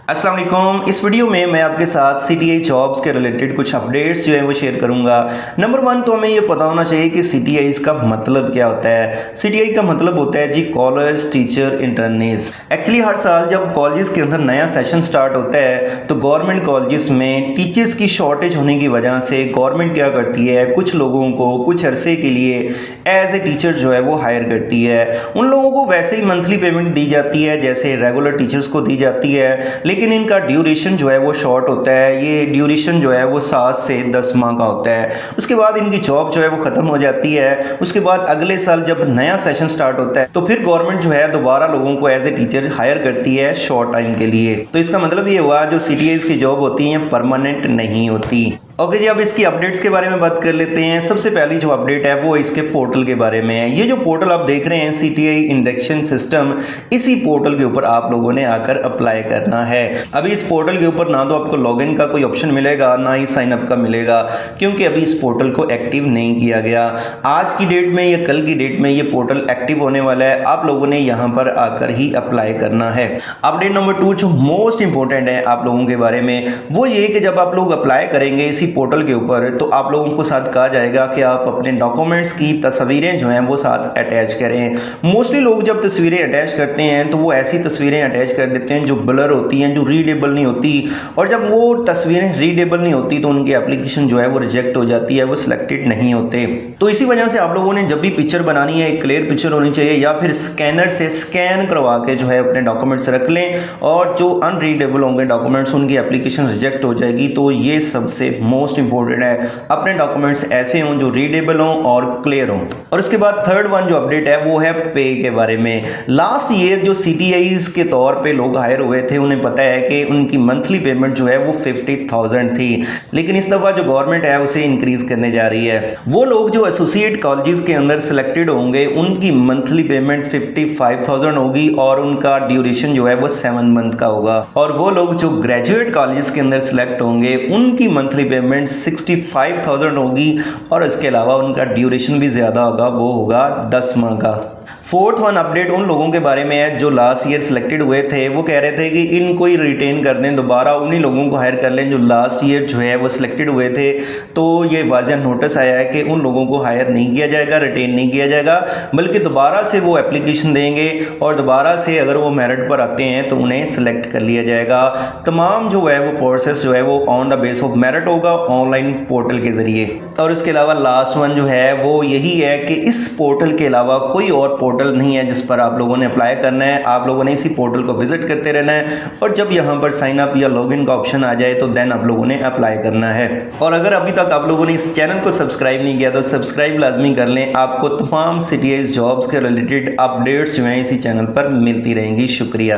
अस्सलाम वालेकुम। इस वीडियो में मैं आपके साथ सीटीआई जॉब्स के रिलेटेड कुछ अपडेट्स जो है वो शेयर करूंगा। नंबर वन तो हमें ये पता होना चाहिए कि सीटीआईज का मतलब क्या होता है। सीटीआई का मतलब होता है जी कॉलेज टीचर इंटर्नीज। एक्चुअली हर साल जब कॉलेज के अंदर नया सेशन स्टार्ट होता है तो गवर्नमेंट कॉलेज में टीचर्स की शॉर्टेज होने की वजह से गवर्नमेंट क्या करती है, कुछ लोगों को कुछ अरसे के लिए एज ए टीचर जो है वो हायर करती है। उन लोगों को वैसे ही मंथली पेमेंट दी जाती है जैसे रेगुलर टीचर्स को दी जाती है, लेकिन इनका ड्यूरेशन जो है वो शॉर्ट होता है। ये ड्यूरेशन जो है वो 7 से 10 माह का होता है। उसके बाद इनकी जॉब जो है वो ख़त्म हो जाती है। उसके बाद अगले साल जब नया सेशन स्टार्ट होता है तो फिर गवर्नमेंट जो है दोबारा लोगों को एज ए टीचर हायर करती है शॉर्ट टाइम के लिए। तो इसका मतलब ये हुआ जो सीटीआईज की जॉब होती हैं परमानेंट नहीं होती। ओके जी, अब इसकी अपडेट्स के बारे में बात कर लेते हैं। सबसे पहली जो अपडेट है वो इसके पोर्टल के बारे में है। ये जो पोर्टल आप देख रहे हैं सीटीआई इंडक्शन सिस्टम, इसी पोर्टल के ऊपर आप लोगों ने आकर अप्लाई करना है। अभी इस पोर्टल के ऊपर ना तो आपको लॉगिन का कोई ऑप्शन मिलेगा ना ही साइन अप का मिलेगा, क्योंकि अभी इस पोर्टल को एक्टिव नहीं किया गया। आज की डेट में या कल की डेट में ये पोर्टल एक्टिव होने वाला है। आप लोगों ने यहाँ पर आकर ही अप्लाई करना है। अपडेट नंबर 2 जो मोस्ट इंपॉर्टेंट है आप लोगों के बारे में वो ये कि जब आप लोग अप्लाई करेंगे पोर्टल के ऊपर तो आप लोगों को साथ कहा जाएगा कि आप अपने डॉक्यूमेंट्स की तस्वीरें जो हैं वो साथ अटैच करें। मोस्टली लोग जब तस्वीरें अटैच करते हैं तो वो ऐसी तस्वीरें अटैच कर देते हैं जो ब्लर होती हैं, जो रीडेबल नहीं होती, और जब वो तस्वीरें रीडेबल नहीं होती तो उनकी एप्लीकेशन जो है वो रिजेक्ट हो जाती है, वो सिलेक्टेड नहीं होते। तो इसी वजह से आप लोगों ने जब भी पिक्चर बनानी है एक क्लियर पिक्चर होनी चाहिए, या फिर स्कैनर से स्कैन करवा के जो है अपने डॉक्यूमेंट्स रख लें, और जो अनरीडेबल होंगे डॉक्यूमेंट्स उनकी एप्लीकेशन रिजेक्ट हो जाएगी। तो ये सबसे मोस्ट इंपॉर्टेंट है, अपने डॉक्यूमेंट्स ऐसे हों जो रीडेबल हों और क्लियर हों। और उसके बाद थर्ड वन जो अपडेट है वो है पे के बारे में। लास्ट ईयर जो सीटीआईज के तौर पे लोग हायर हुए थे उन्हें पता है कि उनकी मंथली पेमेंट जो है वो 50,000 थी, लेकिन इस दफ़ा जो गवर्नमेंट है उसे इंक्रीज करने जा रही है। वो लोग जो एसोसिएट कॉलेजेस के अंदर सिलेक्टेड होंगे उनकी मंथली पेमेंट 55,000 होगी और उनका ड्यूरेशन जो है वो 7 मंथ का होगा। और वो लोग जो ग्रेजुएट कॉलेजेस के अंदर सिलेक्ट होंगे उनकी मंथली पेमेंट 65,000 होगी, और इसके अलावा उनका ड्यूरेशन भी ज़्यादा होगा, वो होगा 10 माह का। फोर्थ वन अपडेट उन लोगों के बारे में है जो लास्ट ईयर सिलेक्टेड हुए थे। वो कह रहे थे कि इनको ही रिटेन कर दें, दोबारा उन्हीं लोगों को हायर कर लें जो लास्ट ईयर जो है वो सिलेक्टेड हुए थे। तो ये वाज़ह नोटिस आया है कि उन लोगों को हायर नहीं किया जाएगा, रिटेन नहीं किया जाएगा, बल्कि दोबारा से वो एप्लीकेशन देंगे और दोबारा से अगर वो मेरिट पर आते हैं तो उन्हें सेलेक्ट कर लिया जाएगा। तमाम जो है वो प्रोसेस जो है वो on the base of merit होगा ऑनलाइन पोर्टल के ज़रिए। और इसके अलावा लास्ट वन जो है वो यही है कि इस पोर्टल के अलावा कोई और पोर्टल नहीं है जिस पर आप लोगों ने अप्लाई करना है। आप लोगों ने इसी पोर्टल को विजिट करते रहना है, और जब यहाँ पर साइन अप या लॉगिन का ऑप्शन आ जाए तो देन आप लोगों ने अप्लाई करना है। और अगर अभी तक आप लोगों ने इस चैनल को सब्सक्राइब नहीं किया तो सब्सक्राइब लाजमी कर लें। आपको तमाम सीटीआई जॉब्स के रिलेटेड अपडेट्स जो हैं इसी चैनल पर मिलती रहेंगी। शुक्रिया।